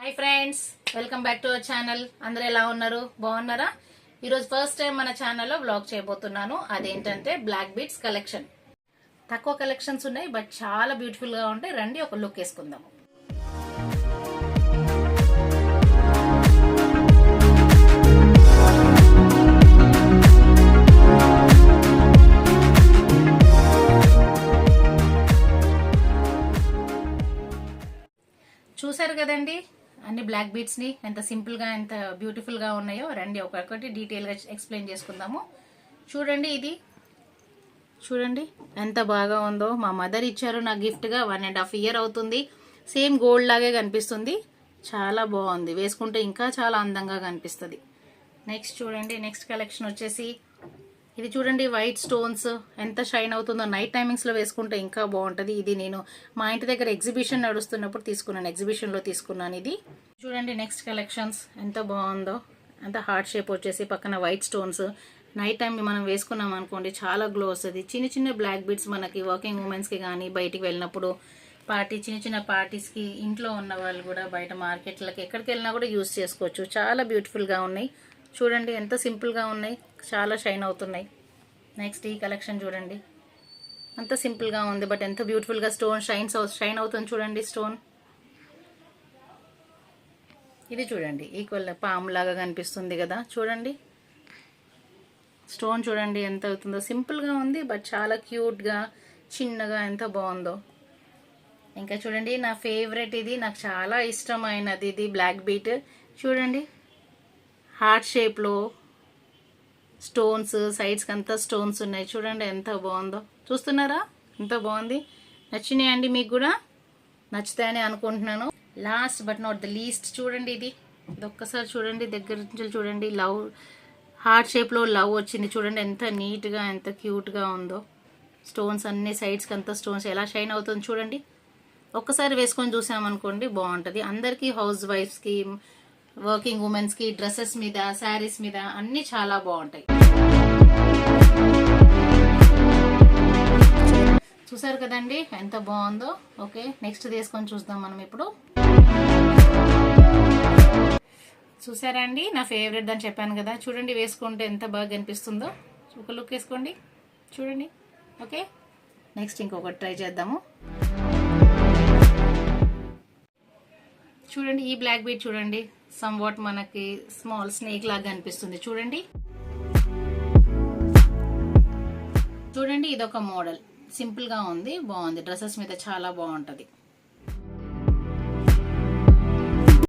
Hi friends, welcome back to our channel. అందరూ ఎలా ఉన్నారు? బాగున్నారా? ఈరోజు ఫస్ట్ టైం మన ఛానల్లో వ్లాగ్ చేయబోతున్నాను. అదేంటంటే బ్లాక్ బీడ్స్ కలెక్షన్. తక్కువ కలెక్షన్స్ ఉన్నాయి, బట్ చాలా బ్యూటిఫుల్ గా ఉంటాయి. రండి ఒక లుక్ వేసుకుందాము. చూసారు కదండి అన్ని బ్లాక్ బీడ్స్ ని ఎంత సింపుల్ గా ఎంత బ్యూటిఫుల్ గా ఉన్నాయో. రండి ఒక్కొక్కటి డీటెయిల్ గా ఎక్స్ప్లెయిన్ చేసుకుందాము. చూడండి, ఇది చూడండి ఎంత బాగా ఉందో. మా మదర్ ఇచ్చారు నా గిఫ్ట్ గా. 1.5 years అవుతుంది. సేమ్ గోల్డ్ లాగే కనిపిస్తుంది. చాలా బాగుంది. వేసుకుంటే ఇంకా చాలా అందంగా కనిపిస్తుంది. నెక్స్ట్ చూడండి, నెక్స్ట్ కలెక్షన్ వచ్చేసి ఇది చూడండి. వైట్ స్టోన్స్ ఎంత షైన్ అవుతుందో. నైట్ టైమింగ్స్ లో వేసుకుంటే ఇంకా బాగుంటది. ఇది నేను మా ఇంటి దగ్గర ఎగ్జిబిషన్ నడుస్తున్నప్పుడు తీసుకున్నాను. ఎగ్జిబిషన్ లో తీసుకున్నాను ఇది. చూడండి నెక్స్ట్ కలెక్షన్స్ ఎంత బాగుందో. అంత హార్ట్ షేప్ వచ్చేసి పక్కన వైట్ స్టోన్స్. నైట్ టైం మనం వేసుకున్నాం అనుకోండి చాలా గ్లో వస్తుంది. చిన్న చిన్న బ్లాక్ బీడ్స్ మనకి వర్కింగ్ ఉమెన్స్ కి కానీ బయటికి వెళ్ళినప్పుడు చిన్న చిన్న పార్టీస్ కి, ఇంట్లో ఉన్న వాళ్ళు కూడా బయట మార్కెట్లకి ఎక్కడికి వెళ్ళినా కూడా యూజ్ చేసుకోవచ్చు. చాలా బ్యూటిఫుల్ గా ఉన్నాయి. చూడండి ఎంత సింపుల్ గా ఉన్నాయి, చాలా షైన్ అవుతున్నాయి. నెక్స్ట్ ఈ కలెక్షన్ చూడండి, అంత సింపుల్ గా ఉంది బట్ ఎంత బ్యూటిఫుల్ గా స్టోన్ షైన్ అవుతుంది. చూడండి స్టోన్. ఇది చూడండి ఈక్వల్ పామ్ లాగా కనిపిస్తుంది కదా. చూడండి స్టోన్ చూడండి ఎంత అవుతుందో. సింపుల్ గా ఉంది బట్ చాలా క్యూట్ గా చిన్నగా ఎంత బాగుందో. ఇంకా చూడండి నా ఫేవరెట్, ఇది నాకు చాలా ఇష్టమైనది. ఇది బ్లాక్ బీట్. చూడండి హార్ట్ షేప్లో స్టోన్స్, సైడ్స్కి అంతా స్టోన్స్ ఉన్నాయి. చూడండి ఎంత బాగుందో. చూస్తున్నారా ఎంత బాగుంది. నచ్చినాయండి మీకు కూడా? నచ్చుతాయని అనుకుంటున్నాను. Last but not the least చూడండి, ఇది ఒక్కసారి చూడండి దగ్గర నుంచి చూడండి. లవ్ హార్ట్ షేప్లో లవ్ వచ్చింది. చూడండి ఎంత నీట్గా ఎంత క్యూట్గా ఉందో. స్టోన్స్ అన్ని సైడ్స్కి అంతా స్టోన్స్ ఎలా షైన్ అవుతుంది చూడండి. ఒక్కసారి వేసుకొని చూసామనుకోండి బాగుంటుంది. అందరికీ హౌస్ వైఫ్స్కి, వర్కింగ్ ఉమెన్స్ కి, డ్రెస్సెస్ మీద, శారీస్ మీద అన్ని చాలా బాగుంటాయి. చూసారు కదండి ఎంత బాగుందో. ఓకే, నెక్స్ట్ తీసుకొని చూద్దాం మనం ఇప్పుడు. చూసారా అండి నా ఫేవరెట్ అని చెప్పాను కదా. చూడండి వేసుకుంటే ఎంత బాగా కనిపిస్తుందో. ఒక లుక్ వేసుకోండి చూడండి. ఓకే, నెక్స్ట్ ఇంకొకటి ట్రై చేద్దాము. చూడండి ఈ బ్లాక్ బీడ్ చూడండి. సమ్ వాట్ మనకి స్మాల్ స్నేక్ లాగా అనిపిస్తుంది. చూడండి చూడండి ఇదొక మోడల్. సింపుల్ గా ఉంది, బాగుంది. డ్రెస్సెస్ మీద చాలా బాగుంటది.